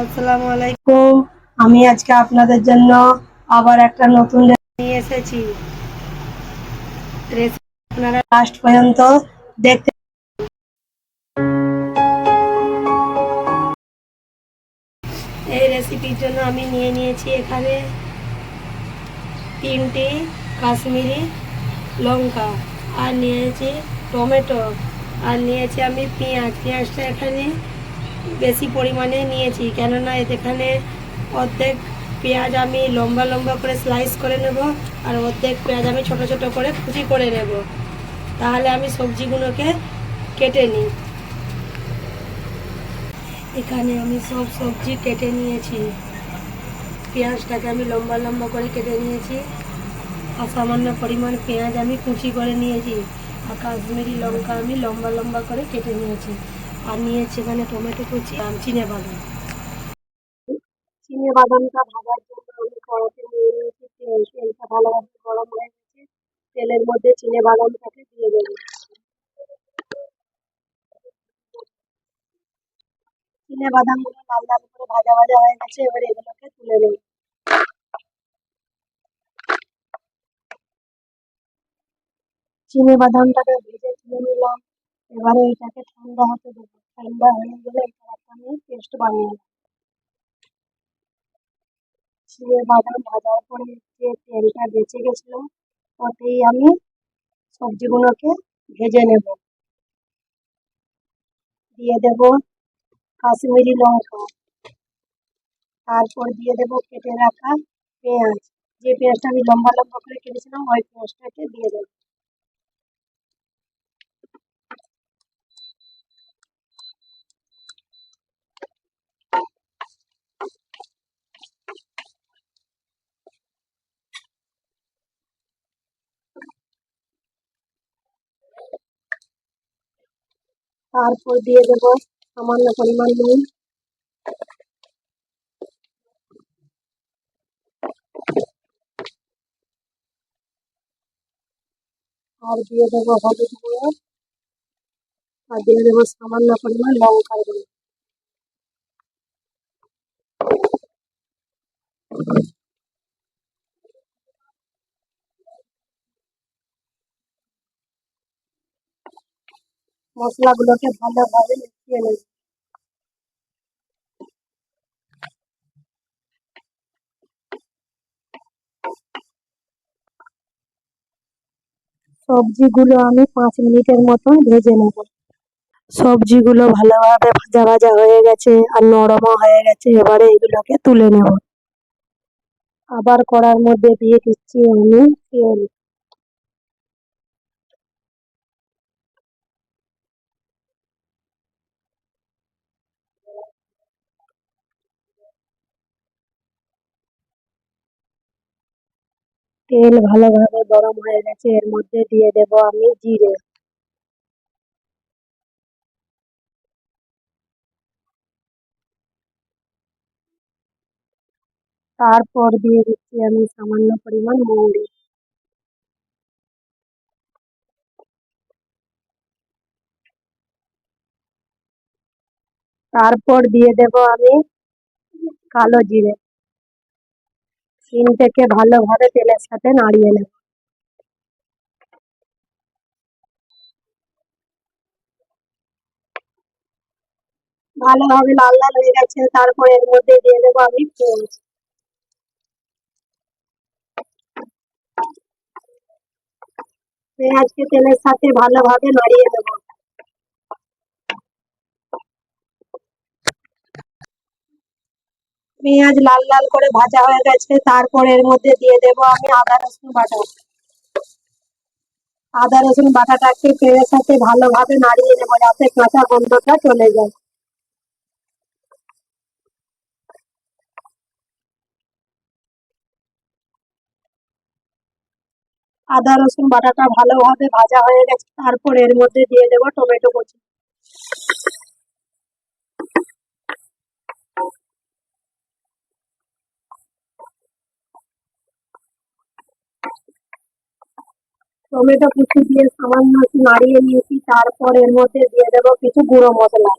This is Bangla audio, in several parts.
আসসালামু আলাইকুম। আমি আজকে আপনাদের জন্য আবার একটা নতুন রেসিপি নিয়ে এসেছি। রেসিপি আপনারা লাস্ট পর্যন্ত দেখতে। এই রেসিপির জন্য আমি নিয়ে নিয়েছি এখানে 3টি কাশ্মীরি লঙ্কা, আর নিয়েছি টমেটো, আর নিয়েছি আমি পেঁয়াজটা এখানে বেশি পরিমাণে নিয়েছি, কেননা এখানে অর্ধেক পেঁয়াজ আমি লম্বা লম্বা করে স্লাইস করে নেব, আর অর্ধেক পেঁয়াজ আমি ছোট ছোট করে কুচি করে নেব। তাহলে আমি সবজিগুলোকে কেটে নিই। এখানে আমি সব সবজি কেটে নিয়েছি। পেঁয়াজটাকে আমি লম্বা লম্বা করে কেটে নিয়েছি, আর সামান্য পরিমাণ পেঁয়াজ আমি কুচি করে নিয়েছি, আর কাশ্মীরি লঙ্কা আমি লম্বা লম্বা করে কেটে নিয়েছি, আর নিয়েছি এখানে টমেটো কুচি আর চিনেবাদাম। বাদামটা ভাজার জন্য আমি কড়াতে নিয়ে নিয়েছি তেল। তেলটা ভালোভাবে গরম হয়ে গেছে, তেলের মধ্যে বাদামটাকে দিয়ে দেবো। বাদামগুলো লাল লাল করে ভাজা ভাজা হয়ে গেছে, এবারে এগুলোকে তুলে নেব। বাদামটাকে ভেজে তুলে নিলাম। এবারে এটাকে ঠান্ডা হতে দেবো। ঠান্ডা হয়ে গেলে এটাকে আমি পেস্ট বানিয়ে নেব। বাদাম ভাজার পরে যে তেলটা বেঁচে গেছিল, ওতেই আমি সবজিগুলোকে ভেজে নেব। দিয়ে দেব কাশ্মীরি লঙ্কা, তারপর দিয়ে দেব কেটে রাখা পেঁয়াজ। যে পেঁয়াজটা আমি লম্বা লম্বা করে কেটেছিলাম, ওই পেঁয়াজটাকে দিয়ে দেব। তারপর দিয়ে দেব সামান্য পরিমাণ নুন, আর দিয়ে দেব হলুদ গুঁড়ো, আর দিয়ে দেবো সামান্য পরিমাণ লঙ্কার গুঁড়ো। মশলাগুলোকে ভালোভাবে মিশিয়ে নেব। সবজিগুলো আমি 5 মিনিটের মতন ভেজে নেব। সবজিগুলো ভালোভাবে ভাজা ভাজা হয়ে গেছে, আর নরমও হয়ে গেছে। এবারে এগুলোকে তুলে নেব। আবার কড়ার মধ্যে দিয়ে দিচ্ছি আমি তেল। তেল ভালোভাবে গরম হয়ে গেছে, এর মধ্যে দিয়ে দেব আমি জিরে। তারপর দিয়ে দিচ্ছি আমি সামান্য পরিমাণ মৌরি। তারপর দিয়ে দেব আমি কালো জিরে। তিনটেকে ভালোভাবে তেলের সাথে নাড়িয়ে নেব। ভালোভাবে লাল লাল হয়ে গেছে, তারপর এর মধ্যে দিয়ে দেবো আমি পেঁয়াজ। পেঁয়াজকে তেলের সাথে ভালোভাবে নাড়িয়ে নেব। পেঁয়াজ লাল লাল করে ভাজা হয়ে গেছে, তারপর এর মধ্যে দিয়ে দেব আমি আদা রসুন বাটা। আদা রসুন বাটাটাকে পেঁয়াজের সাথে ভালোভাবে নাড়িয়ে নেব, যাতে কাঁচা গন্ধটা চলে যায়। আদা রসুন বাটাটা ভালোভাবে ভাজা হয়ে গেছে, তারপর এর মধ্যে দিয়ে দেব টমেটো কুচি। টমেটো কুচি দিয়ে সামান্য একটু নাড়িয়ে নিয়েছি, তারপর এর মধ্যে দিয়ে দেব কিছু গুঁড়ো মশলা।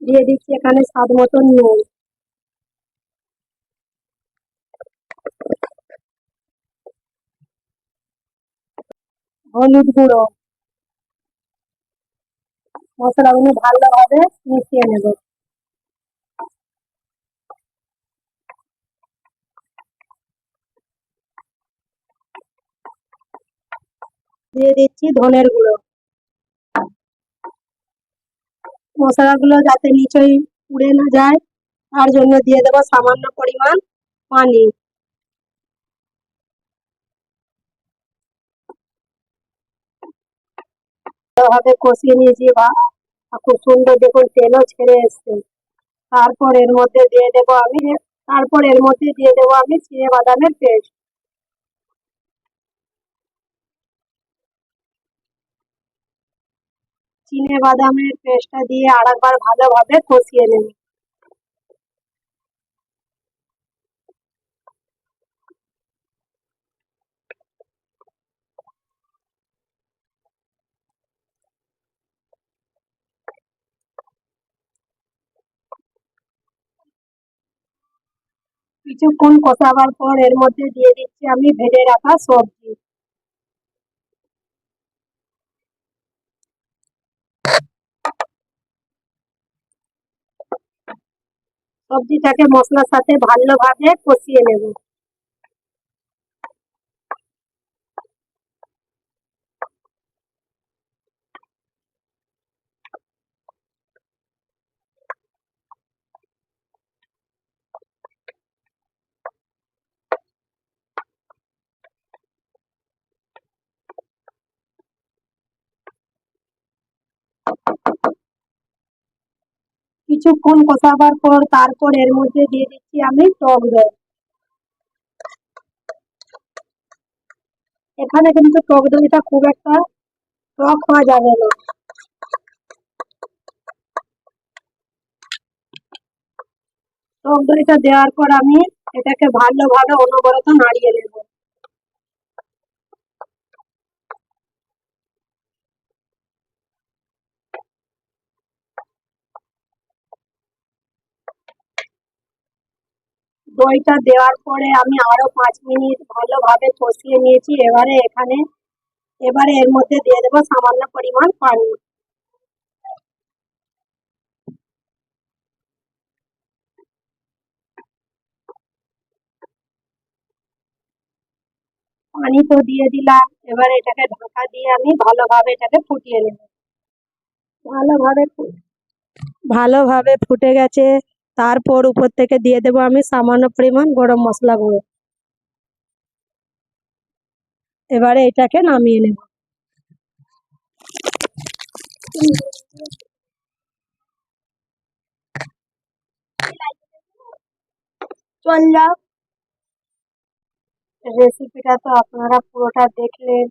দিয়ে দিচ্ছি এখানে স্বাদ মতন নুন, হলুদ গুঁড়ো। মশলাগুলো ভালোভাবে মিশিয়ে নেব। দিয়ে দিচ্ছি ধনের গুঁড়ো। মশলাগুলো যাতে নিচই পুড়ে না যায় তার জন্য দিয়ে দেবো সামান্য পরিমাণ পানি। ভালোভাবে কষিয়ে নিয়েছি বা খুব সুন্দর দেখুন তেলও ছেড়ে এসছে। তারপর এর মধ্যে দিয়ে দেবো আমি চিনে বাদামের পেস্ট। চিনে বাদামের পেস্টটা দিয়ে আরেকবার ভালোভাবে কষিয়ে নেব। কিছুক্ষণ কষাবার পর এর মধ্যে দিয়ে দিচ্ছি আমি ভেজে রাখা সবজি। সবজিটাকে মশলার সাথে ভালোভাবে কষিয়ে নেব। কিছুক্ষণ কষাবার পর তারপর এর মধ্যে দিয়ে দিচ্ছি আমি টক দই। এখানে কিন্তু টক দইটা খুব একটা টক হওয়া যাবে না। টক দইটা দেওয়ার পর আমি এটাকে ভালোভাবে অনবরত নাড়িয়ে নেব। দইটা দেওয়ার পরে আমি আরো 5 মিনিট ভালোভাবে কষিয়ে নিয়েছি। এবারে এর মধ্যে দিয়ে দেবো সামান্য পরিমাণ পানি। পানি তো দিয়ে দিলাম, এবার এটাকে ঢাকা দিয়ে আমি ভালোভাবে এটাকে ফুটিয়ে নেব। ভালোভাবে ভালোভাবে ফুটে গেছে। তারপর উপর থেকে দিয়ে দেবো আমি সামান্য পরিমাণ গরম মশলা গুঁড়ো। এবারে এটাকে নামিয়ে নেব। চল যাও। রেসিপিটা তো আপনারা পুরোটা দেখলেন।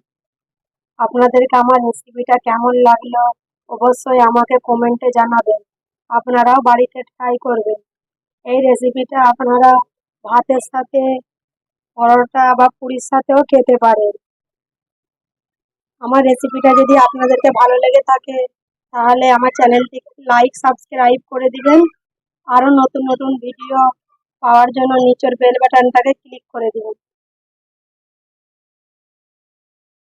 আপনাদেরকে আমার রেসিপিটা কেমন লাগলো অবশ্যই আমাকে কমেন্টে জানাবেন। আপনারাও বাড়িতে ট্রাই করবেন। এই রেসিপিটা আপনারা ভাতের সাথে, পরোটা বা পুরীর সাথেও খেতে পারেন। আমার রেসিপিটা যদি আপনাদেরকে ভালো লেগে থাকে তাহলে আমার চ্যানেলটিকে লাইক সাবস্ক্রাইব করে দিবেন। আরো নতুন নতুন ভিডিও পাওয়ার জন্য নিচের বেল বাটনটাকে ক্লিক করে দিবেন।